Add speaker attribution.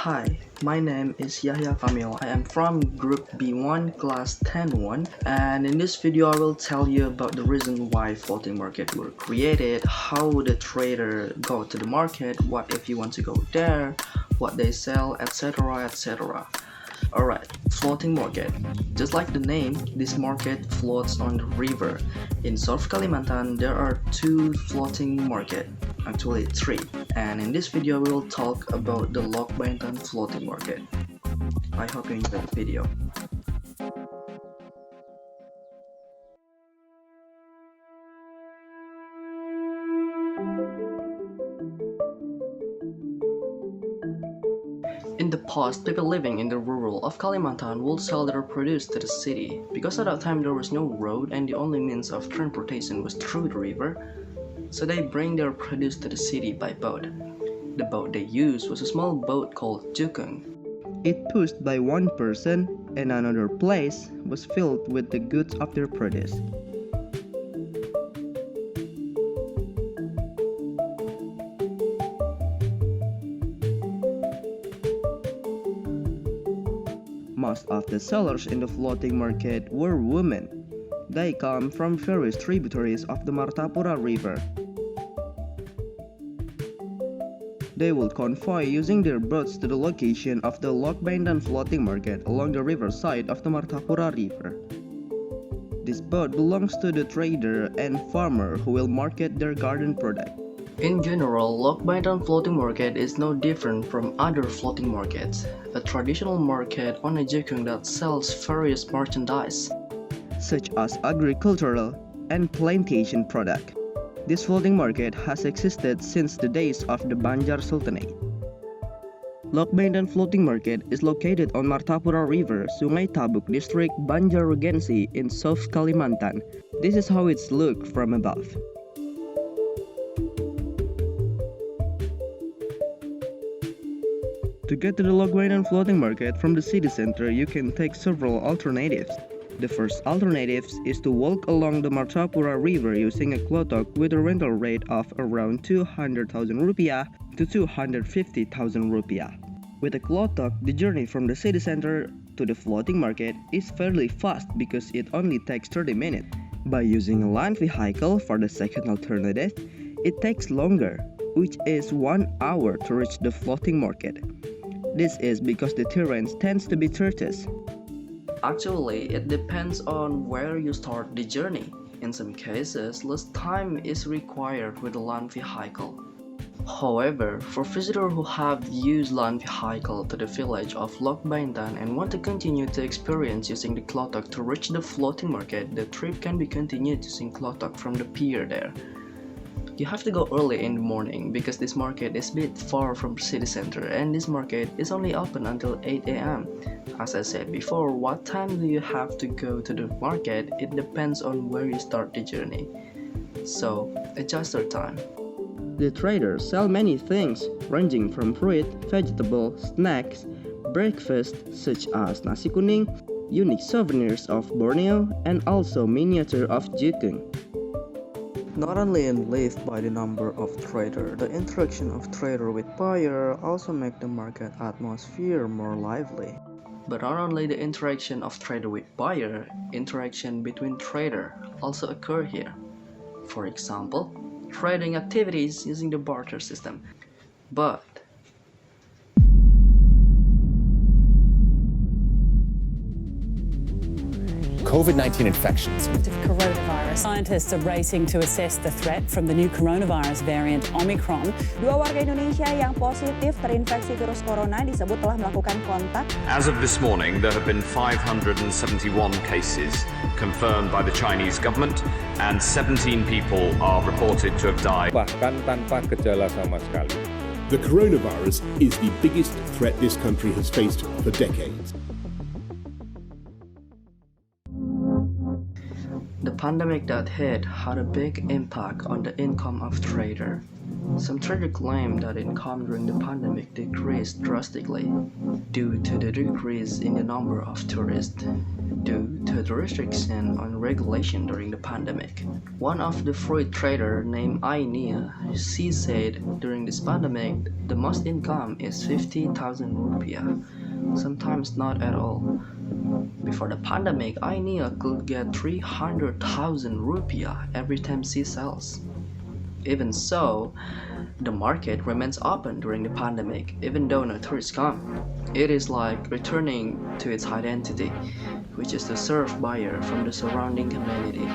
Speaker 1: Hi, my name is Yahya Kamil. I am from Group B1 Class 10-1, and in this video I will tell you about the reason why floating market were created, how the trader go to the market, what if you want to go there, what they sell, etc, etc. Alright, floating market. Just like the name, this market floats on the river. In South Kalimantan, there are two floating market, actually three. And in this video, we will talk about the Lok Baintan floating market. I hope you enjoy the video. In the past, people living in the rural of Kalimantan would sell their produce to the city. Because at that time there was no road and the only means of transportation was through the river, so they bring their produce to the city by boat. The boat they used was a small boat called Jukung. It pushed by one person, and another place was filled with the goods of their produce. Most of the sellers in the floating market were women. They come from various tributaries of the Martapura River. They would convoy using their boats to the location of the Lok Baintan floating market along the riverside of the Martapura River. This boat belongs to the trader and farmer who will market their garden product. In general, Lok Baintan floating market is no different from other floating markets, a traditional market on a jukung that sells various merchandise, such as agricultural and plantation product. This floating market has existed since the days of the Banjar Sultanate. Lok Baintan floating market is located on Martapura River, Sungai Tabuk District, Banjar Regency in South Kalimantan. This is how it's looked from above. To get to the Lok Baintan floating market from the city center, you can take several alternatives. The first alternative is to walk along the Martapura River using a klotok with a rental rate of around 200,000 rupiah to 250,000 rupiah. With a klotok, the journey from the city center to the floating market is fairly fast because it only takes 30 minutes. By using a land vehicle for the second alternative, it takes longer, which is 1 hour to reach the floating market. This is because the terrain tends to be treacherous. Actually, it depends on where you start the journey. In some cases, less time is required with a land vehicle. However, for visitors who have used land vehicle to the village of Lok Baintan and want to continue to experience using the klotok to reach the floating market, the trip can be continued using klotok from the pier there. You have to go early in the morning because this market is a bit far from the city center and this market is only open until 8 AM. As I said before, what time do you have to go to the market? It depends on where you start the journey. So, adjust your time. The traders sell many things ranging from fruit, vegetable, snacks, breakfast such as nasi kuning, unique souvenirs of Borneo, and also miniature of Jukung. Not only enlivened by the number of traders, the interaction of trader with buyer also make the market atmosphere more lively. But not only the interaction of trader with buyer, interaction between trader also occur here. For example, trading activities using the barter system. But
Speaker 2: COVID-19 infections.
Speaker 3: Coronavirus. Scientists are racing to assess the threat from the new coronavirus variant Omicron.
Speaker 4: Dua warga Indonesia yang positif terinfeksi virus corona disebut telah melakukan kontak.
Speaker 5: As of this morning, there have been 571 cases confirmed by the Chinese government, and 17 people are reported to have died.
Speaker 6: Bahkan tanpa gejala sama sekali.
Speaker 7: The coronavirus is the biggest threat this country has faced for decades.
Speaker 1: the pandemic that hit had a big impact on the income of trader. Some traders claim that income during the pandemic decreased drastically due to the decrease in the number of tourists. due to the restriction on regulation during the pandemic. One of the fruit trader named Ainia, she said during this pandemic the most income is 50,000 rupiah, sometimes not at all. Before the pandemic, Ainia could get 300,000 rupiah every time she sells. Even so, the market remains open during the pandemic, even though no tourists come. It is like returning to its identity, which is to serve buyers from the surrounding community.